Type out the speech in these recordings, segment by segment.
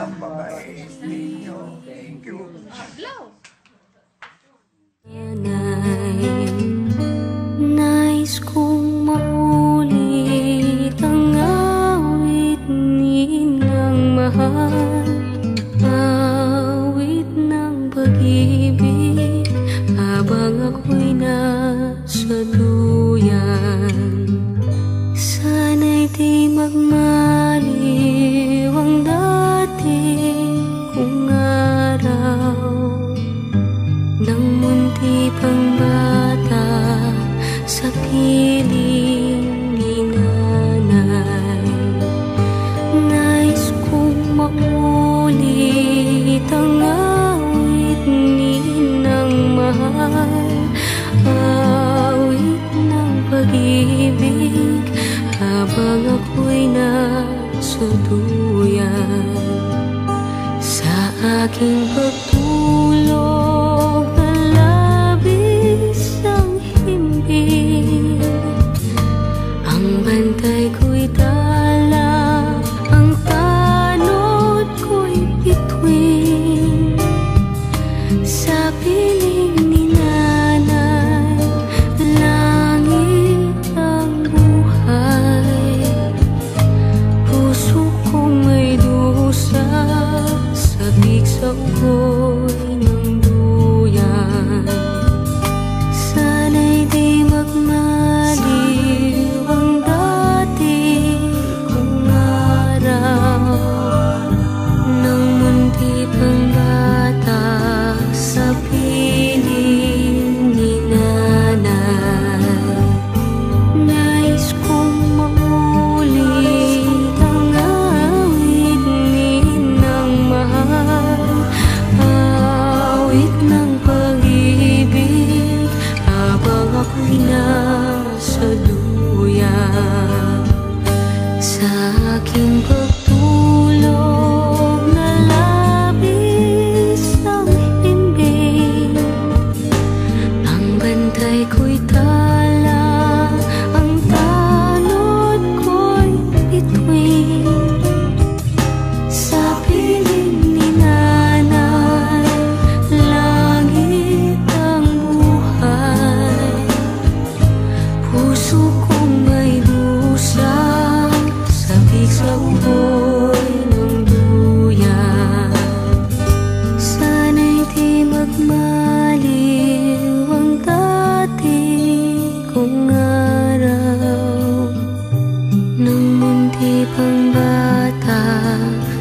napakabait ninyo. Thank you. Nais kong maulit ang awit ninang mahal, awit ng pag-ibig habang ako'y nasa duyan. Sana'y di magmaliw ang dating kong araw nang munti pang bata sa piling ni nanay. Nais kong maulit ang awit ninang mahal, awit ng pag-ibig habang ako'y nasa duyan. Sa aking pagtulog na labis ang himbing, ang bantay ko'y dala, ang tanod ko'y bituin. Sa piling ni nanay, langit ang buhay. Puso kong may dusa, sabik sa ugoy ng duyan. Sana'y di magmaliw ang dati kong araw nang munti pang bata sa piling ni nanay. Nais kong maulit ang awit ninang mahal, awit ng pag-ibig habang ako'y nasa duyan. Sa aking pagtulog na labis ang himbing, ang bantay ko'y tala, ang tanod ko'y bituin. Sa piling ni nanay, langit ang buhay. Puso kong may dusa, sabik sa ugoy ng duyan. Sana'y di magmaliw ang dati kong araw nang munti pang bata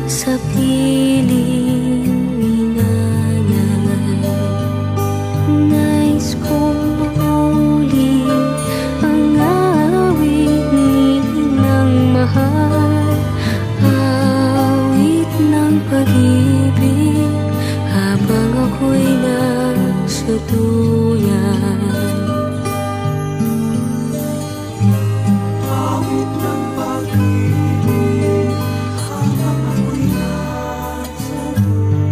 sa piling ni nanay. Nais kong maulit ang awit ninang mahal, awit ng pag-ibig habang ako'y nasa duyan. Awit ng pag-ibig habang ako'y nasa duyan.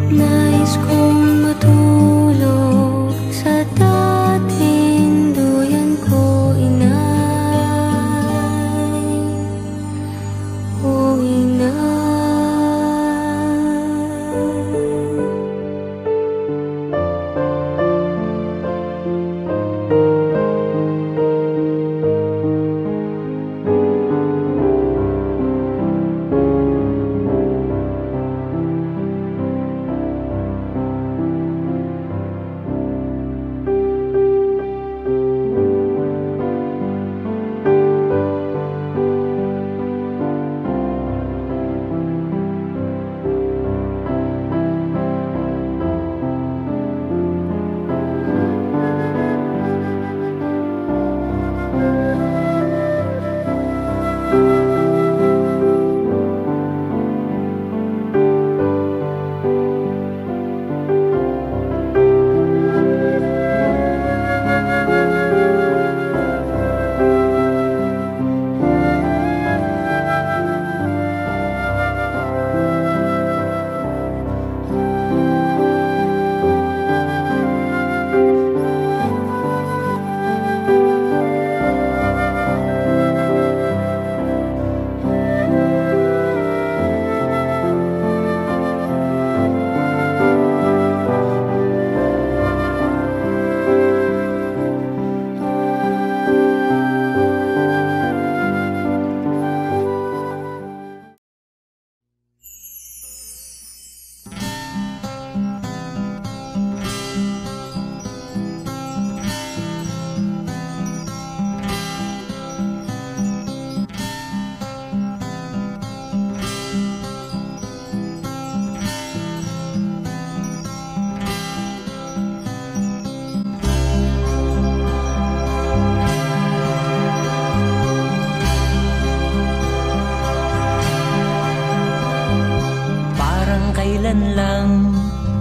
kailan lang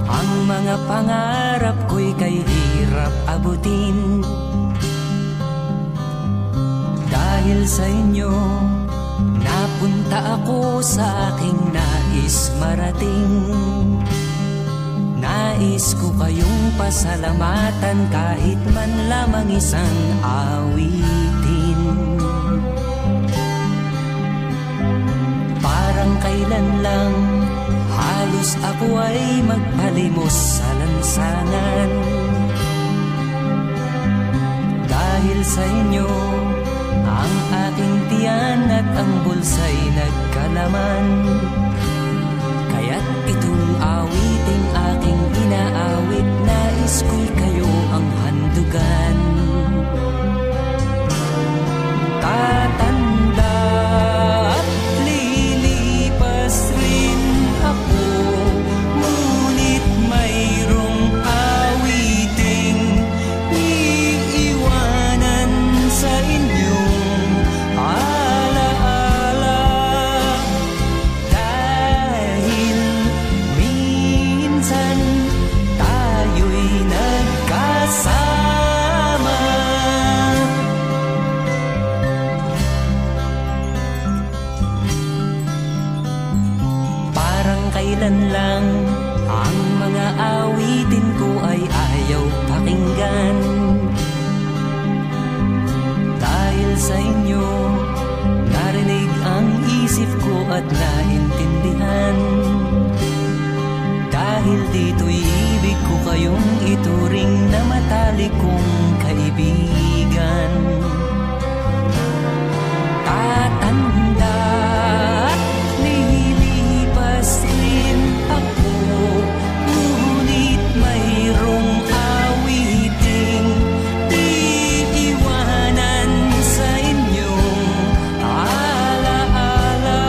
ang mga pangarap ko'y kay hirap abutin. Dahil sa inyo, napunta ako sa aking nais marating. Nais ko kayong pasalamatan kahit man lamang isang awitin. Parang kailan lang halos ako ay magpalimos sa lansangan. Dahil sa inyo, ang aking tiyan at ang bulsa'y nagkalaman. Kaya't itong awiting aking inaawit, nais ko'y kayo ang handugan. Tatanda at lilipas rin ako, ngunit mayroong awiting iiwanan sa inyong alaala. Dahil minsan tayo'y nagkasama. Parang kailan lang ang mga awitin ko ay ayaw pakinggan. Dahil sa inyo, narinig ang isip ko at naintindihan. Dahil dito'y ibig ko kayong ituring na matalik kong kaibigan. Tatanda at lilipas rin ako, ngunit mayroong awiting iiwanan sa inyong alaala.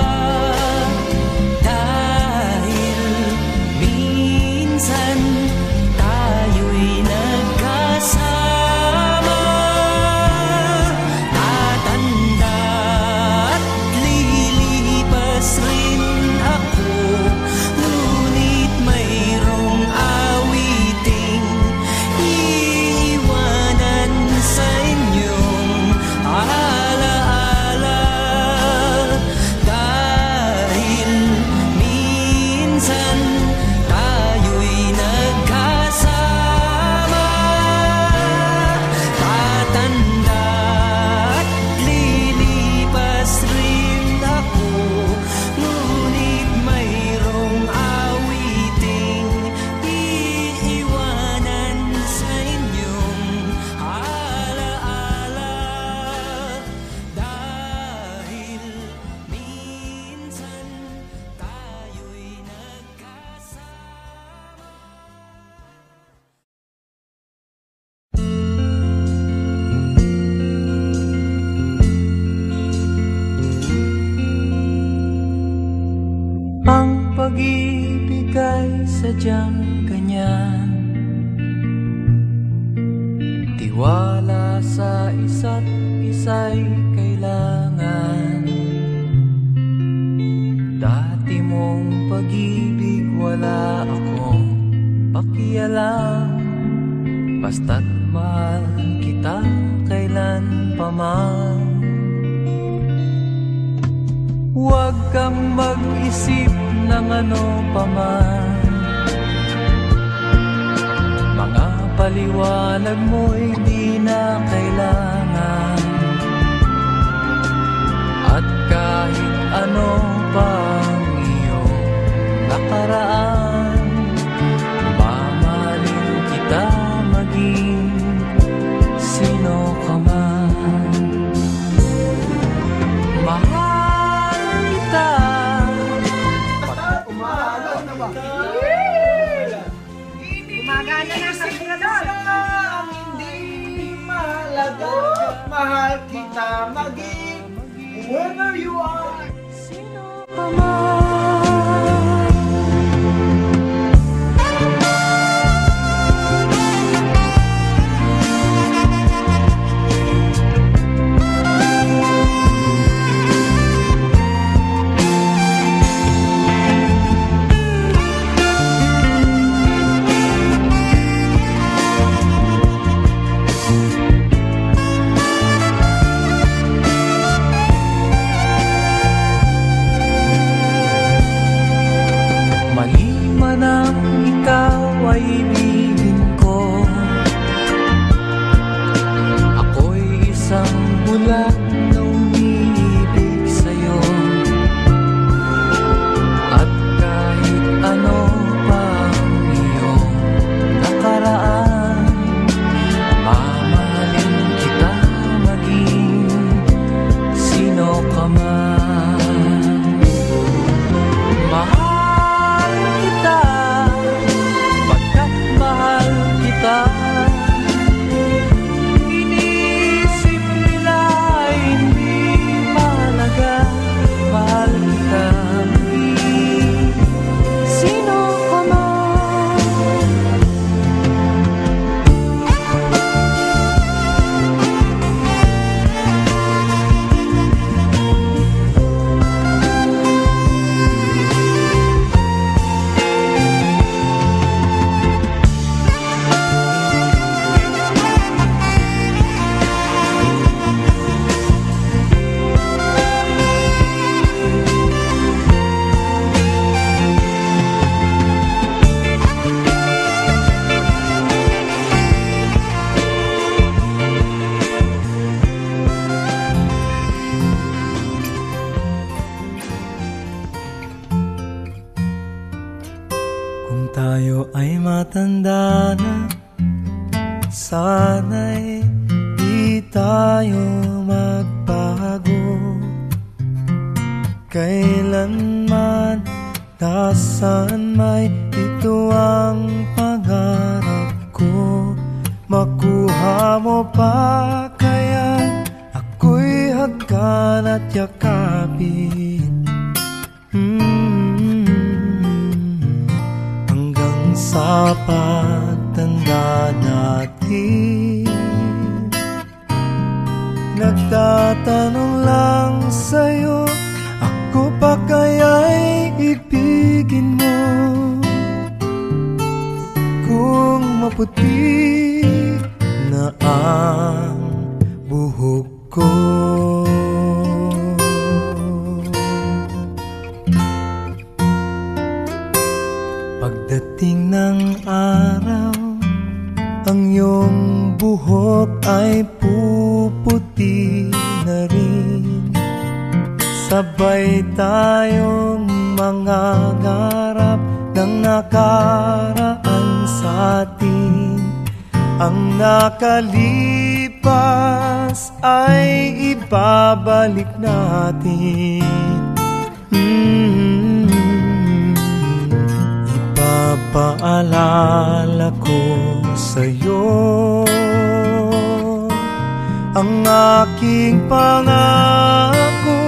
Dahil minsan tayo'y nagkasama. Tatanda at lilipas rin ako, ngunit mayroong awiting iiwanan sa inyong alaala. Dahil minsan tayo'y nagkasama. Tatanda at lilipas rin ako, ngunit mayroong awiting iiwanan sa inyong alaala. Dahil minsan tayo'y nagkasama. Ang pag-ibig ay sadyang ganyan, tiwala sa isa't isa'y kailangan. Dati mong pag-ibig wala akong pakialam, basta't mahal kita kailan pa man. Huwag kang mag-isip ng ano pa man, mga paliwanag mo'y di na kailangan. At kahit ano pa ang iyong nakaraan, mamahalin kita maging sino ka man. Mahal kita. Gumagana na sa tirador. Hindi mahalaga, mahal kita maging whoever you are. Sino ka man. tayo ay matanda na, sana'y di tayo magbago. Kailanman, nasaan may ito ang pangarap ko. Makuha mo pa kaya ako'y hagkan at yakapin, hanggang sa pagtanda natin. Nagtatanong lang sa'yo, ako pa kaya'y ibigin mo? Kung maputi na ang buhok ko. Pagdating ng araw, ang iyong buhok ay puputi na rin. Sabay tayong mangangarap ng nakaraan sa atin. Ang nakalipas ay ibabalik natin. Ipapaalala ko sa'yo ang aking pangako,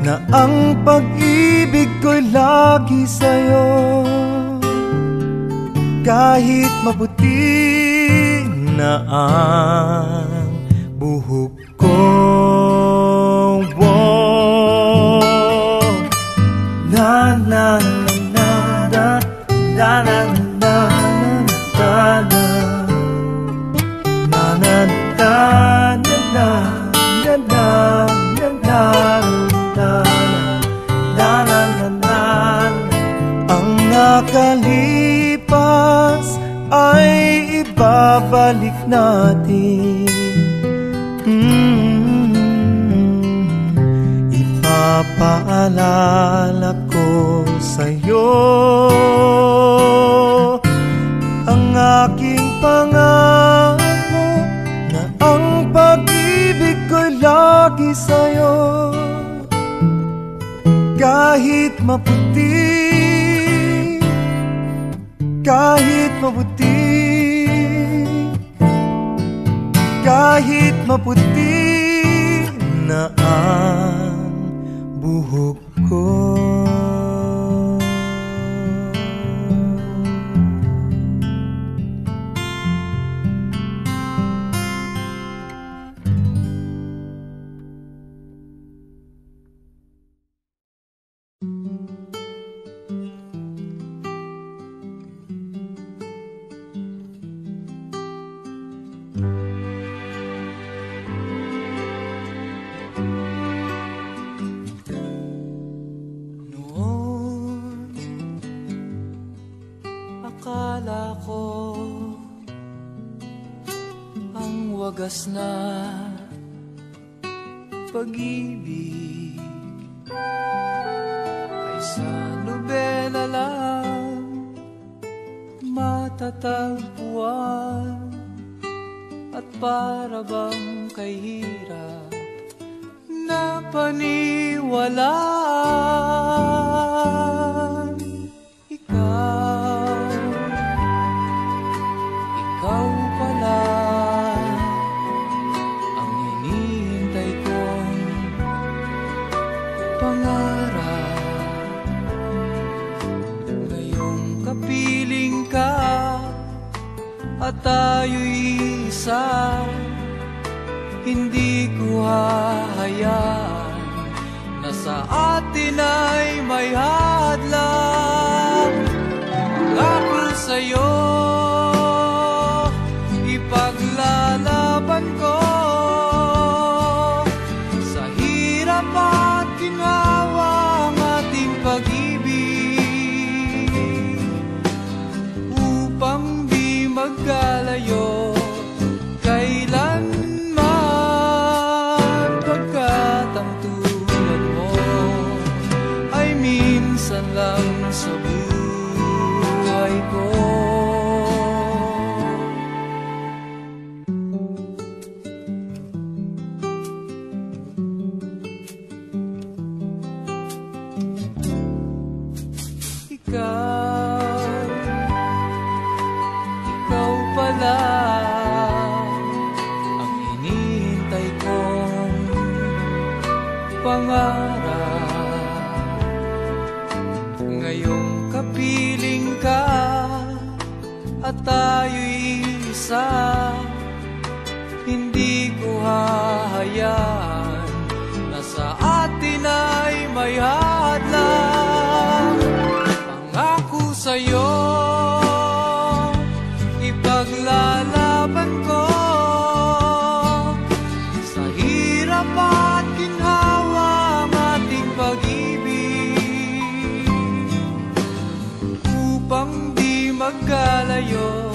na ang pag-ibig ko'y lagi sa'yo. Kahit maputi na ang buhok ko, na na na na na na na na na na na na ang nakalipas ay ibabalik natin. Ipapaalala ko sa'yo ang aking pangako, na ang pag-ibig ko'y lagi sa'yo. Kahit maputi, kahit maputi, kahit maputi na ang buhok ko. Akala ko ang wagas na pag-ibig ay sa nobela lang matatagpuan, at para bang kahirap na paniwalaan. Ikaw pala ang hinihintay kong pangarap. Ngayong kapiling ka at tayo'y isa, hindi ko hahayaan na sa atin ay may hadlang. Ako sa'yo ipaglalaban ko, sa hirap at ginawa ang ating pag-ibig, upang di magkalayo kailanman, pagkat ang tulad mo ay minsan lang sa buhay ko. Ngayong kapiling ka at tayo'y isa, hindi ko hahayaan na sa atin ay may hadlang. Pangako sa'yo, ipaglalaban ko sa hirap at ginhawa ang ating pag-ibig, upang di magkalayo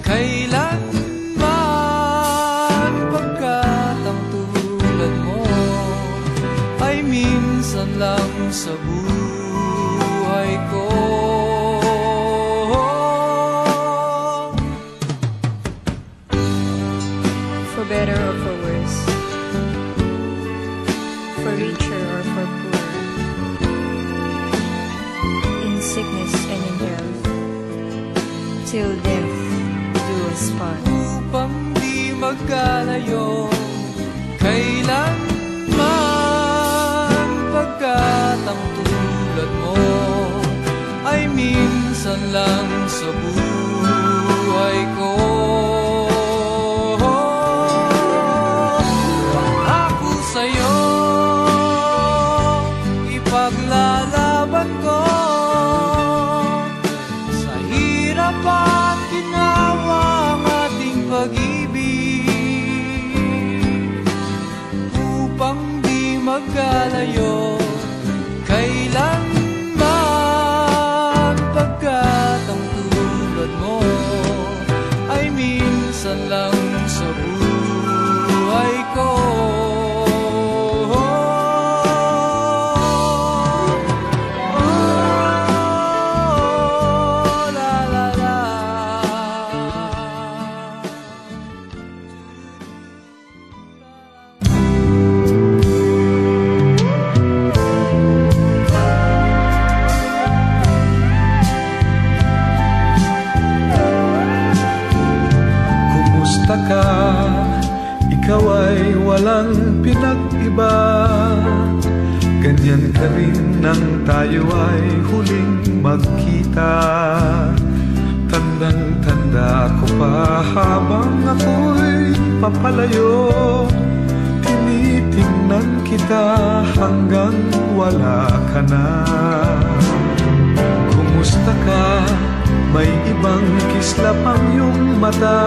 kailanman, pagkat ang tulad mo ay minsan lang sa buhay ko. For better or for worse, for richer or for poor, in sickness and in health, till death do us part. Upang di magkalayo kailanman, pagkat ang tulad mo ay minsan lang sa buhay ko. Pangako sa'yo, ipaglalaban ko sa hirap at ginawa ang ating pag-ibig, upang di magkalayo kailanman, pagkat ang tulad mo ay minsan lang sa buhay ko. La la la. Kumusta ka? Ikaw ay walang pinag-iba. Ganyan ka rin nang tayo ay huling magkita. Tandang-tanda ko pa habang ako'y papalayo, tinitingnan kita hanggang wala ka na. Kumusta ka? May ibang kislap ang iyong mata.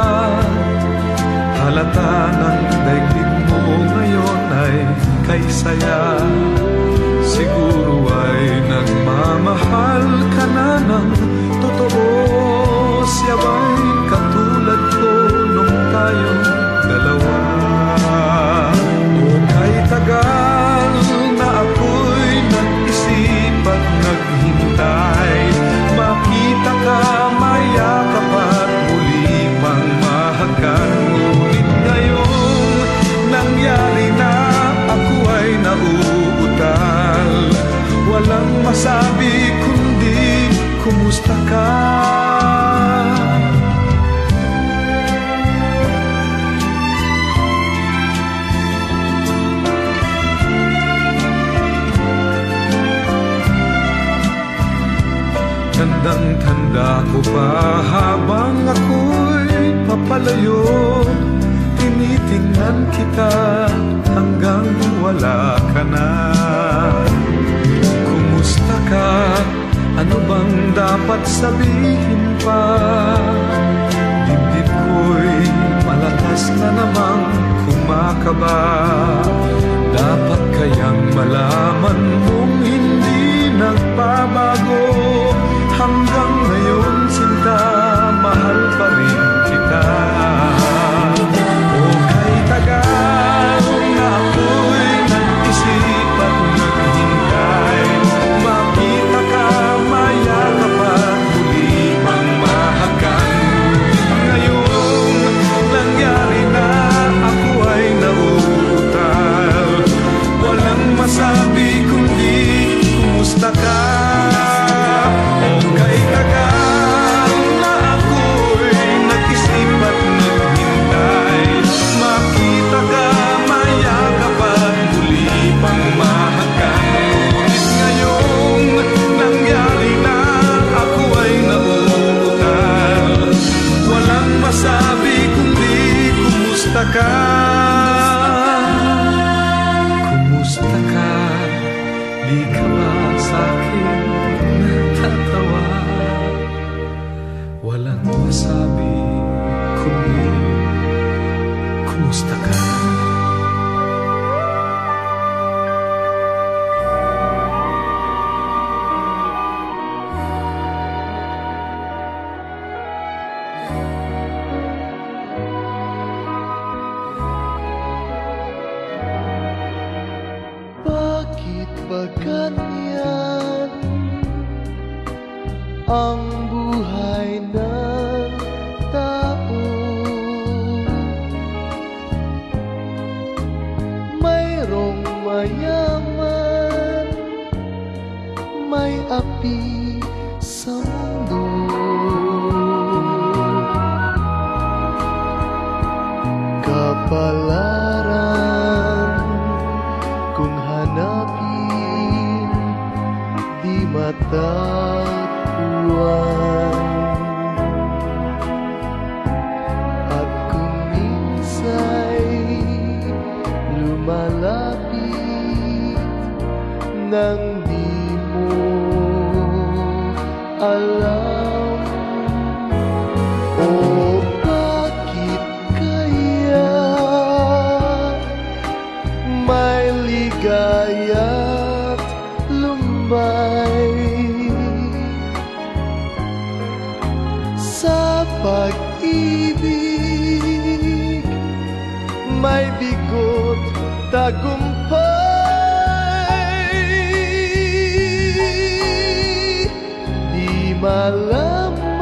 Halata ng daigdig mo ngayon ay kay saya. Siguro ay nagmamahal ka na ng totoo. Siya ba'y katulad ko nung tayong dalawa? O kay tagal na ako'y nag-isip at naghintay, makita ka, mayakap at muli pang mahagkan. Ngunit ngayong nangyari na, ako ay nauutal. Walang masabi kundi kumusta ka? Tandang-tanda ko pa habang ako'y papalayo, tinitingnan kita hanggang wala ka na. Kumusta ka? Ano bang dapat sabihin pa? Dibdib ko'y malakas na namang kumakaba. Dapat kayang malaman mong hindi nagbabago. Hanggang ngayon sinta, mahal pa rin kita. O kay tagal na ako'y nag-isip at naghintay, makita ka, mayakap at muli pang mahagkan. Ngayon nangyari na, ako ay nauutal. Walang masabi kundi kumusta ka? Makita ka, mayakap at muli pang mahagkan. Di ka ba sa'kin natatawa? Walang masabi kundi kumusta ka? Bakit ba ganyan ang buhay ng tao? Mayroong mayaman, may api sa mundo. Kapalaran kung hanapin, di matatagpuan. At kung minsa'y lumalapit nang di mo alam, o bakit kaya may ligaya't lumbay sa pag-ibig, may bigot tagumpay. Di malaman,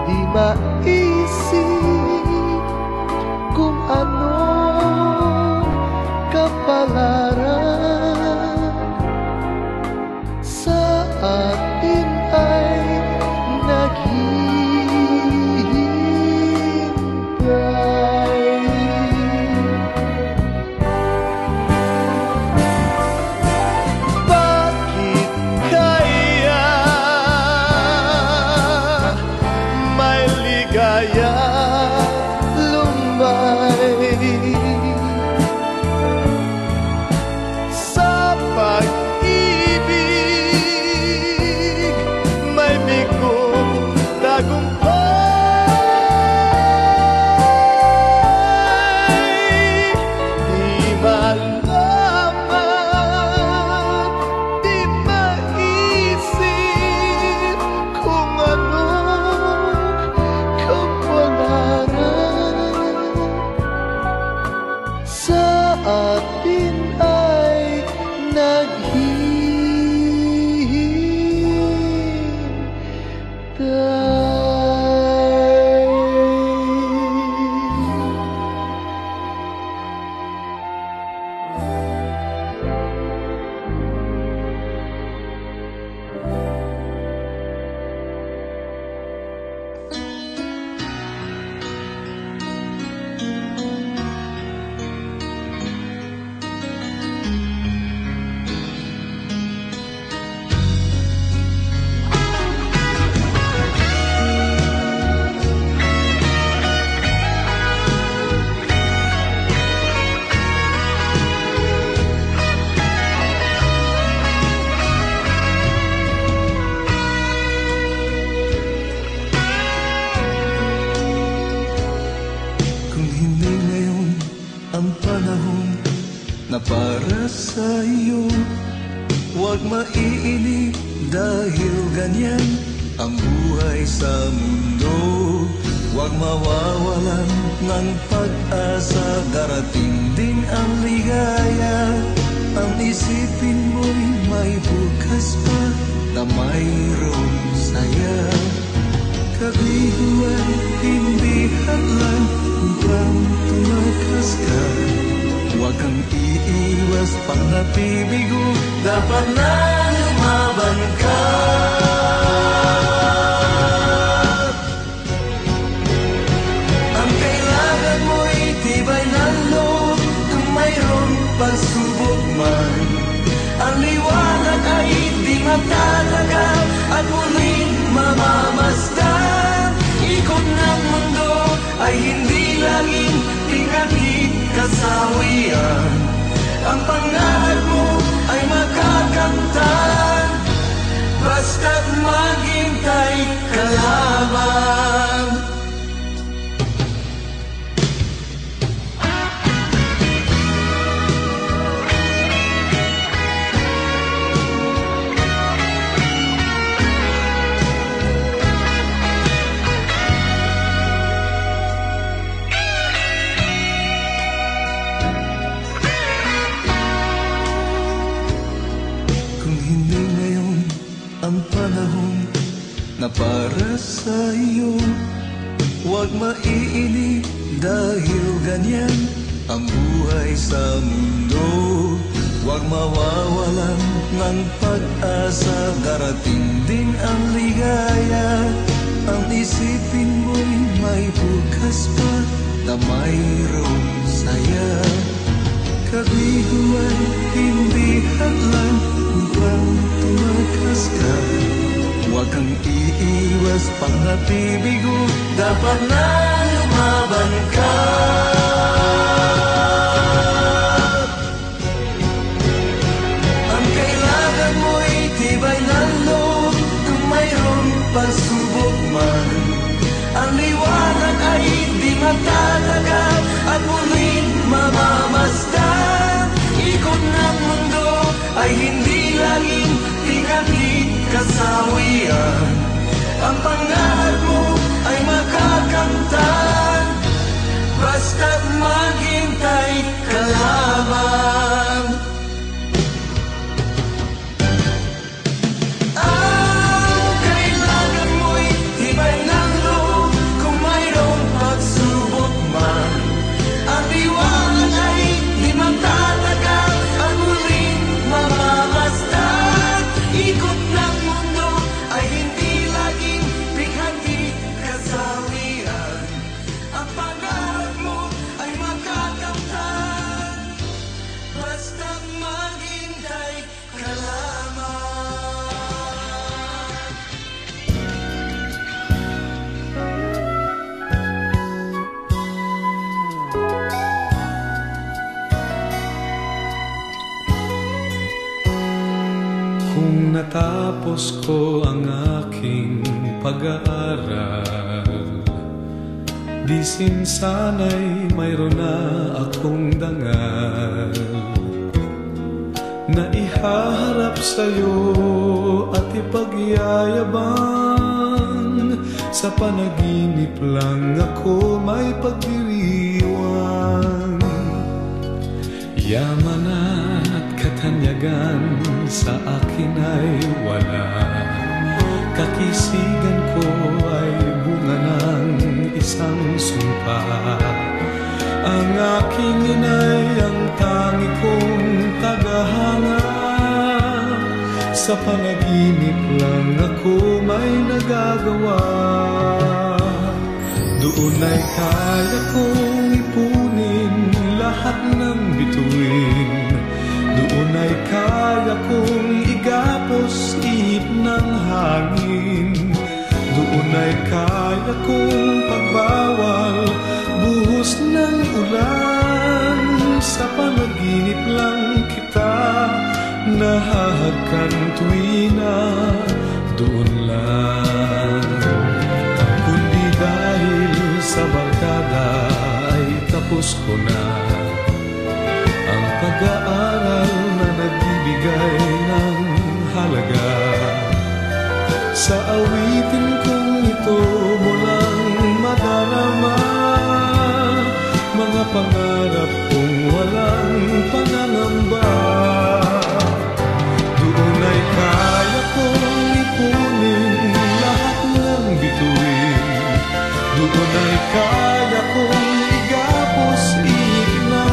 di maisip kung ano kapalaran sa atin ay naghihintay. Bakit kaya may ligaya lumay sa pag-ibig, may bigong tagumpay. Di malaman, di maisip kung anong kapalaran sa atin ay Kung hindi ngayon ang panahon na para sa iyo, huwag maiinip dahil ganyan ang buhay sa mundo. Huwag mawawalan ng pag-asa, darating din ang ligaya. Ang isipin mo'y may bukas pa na mayroong saya. Kabiguan, hindi hadlang upang tumakas ka. Huwag kang iiwas pang nabibigo, dapat na lumaban ka. Ang kailangan mo'y tibay ng loob, kung mayroong pagsubok man. Ang liwanag ay di matatagal at muling mamamasdan. Ikot ng mundo ay hindi laging tingatid kasawian. Ang pangarap mo lamang. Kung hindi ngayon ang panahon na para sa iyo, huwag maiinip dahil ganyan ang buhay sa mundo. Huwag mawawalan ng pag-asa, darating din ang ligaya. Ang isipin mo'y may bukas pa na mayroong saya. Kabiguan, hindi hadlang upang tumakas ka. Huwag kang iiwas, pang-atibigo, dapat na lumaban ka. Ang kailangan mo'y tibay ng loob, kung mayroong pagsubok man. Ang liwanag ay di matatagal at muling mamamasdan. Ikot ng mundo ay hindi laging tingatid kasawian. Ang pangarap mo ay makakamtan, basta't maghintay ka lamang. Ang kailangan mo'y tibay ng loob, kung mayroong pagsubok man. Ang liwanag ay di magtatagal at muling mamamasdan. Ikot ng mundo ay hindi laging bighati kasawian. Ang pangarap mo ay makakamtan, basta't maghintay ka lamang. Kung natapos ko ang aking pag-aaral, di sana'y mayroon na akong dangal na ihaharap sa'yo at ipagyayabang. Sa panaginip lang ako may pagdiriwang. Yaman at katanyagan sa akin ay wala. Kakisigan ko ay bunga ng isang sumpa. Ang aking inay ang tangi kong tagahanga. Sa panaginip lang ako may nagagawa. Doon ay kaya kong ipunin lahat ng bituin. Doon ay kaya kong igapos ihip ng hangin. Doon ay kaya kong pagbawal buhos ng ulan. Sa panaginip lang kita nahahagkan tuwina. Doon lang. Kundi dahil sa barkada ay tapos ko na ang pag-aaral na nagbibigay ng halaga. Sa awitin kong ito mo lang madarama mga pangarap kong walang pangangamba. Doon ay kaya kong ipunin lahat ng bituin. Doon ay kaya kong igapos ihip na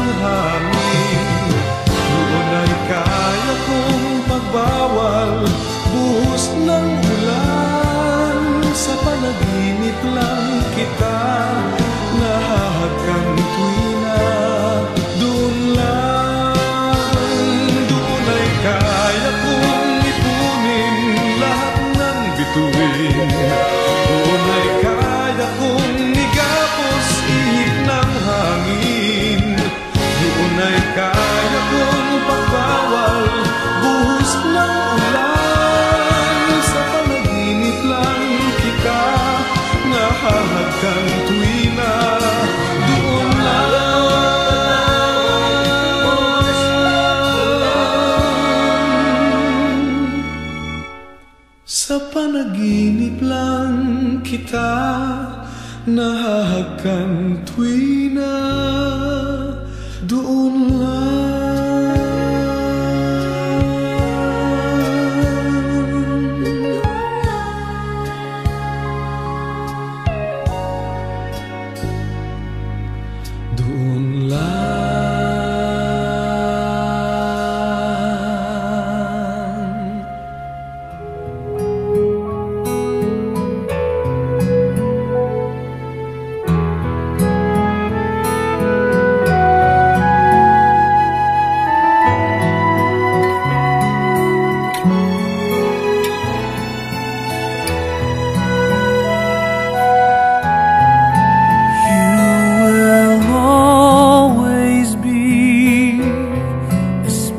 Sa panaginip lang kita nahahagan tuwi na doon lang. Doon lang.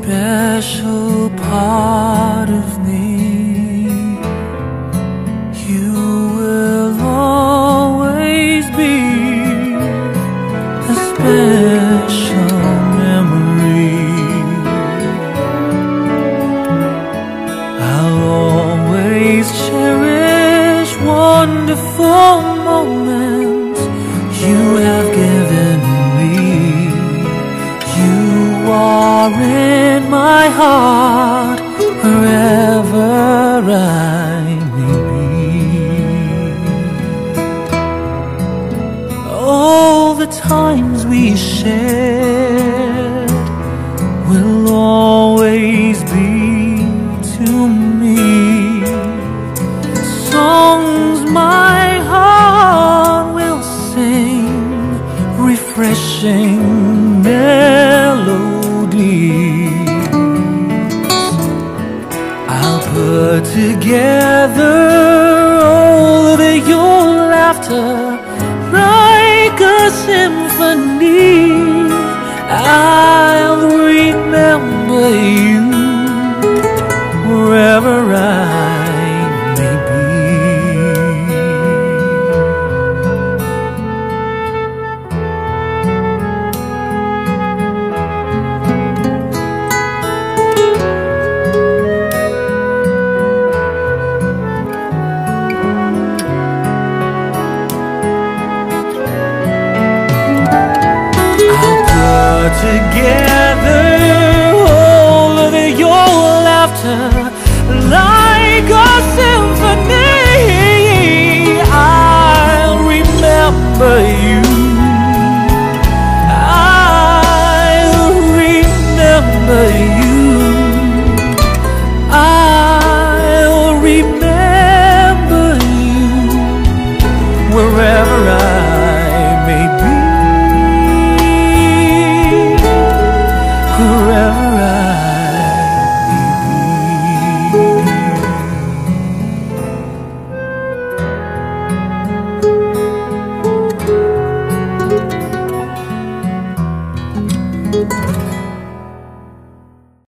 Special part of me, you will always be a special memory. I'll always cherish wonderful moments you have given me. You are in my heart, wherever I may be. All the times we shared will always be to me songs my heart will sing, refreshing melodies. I'll put together all of your laughter like a symphony. I'll remember you wherever I may be. Together all of your laughter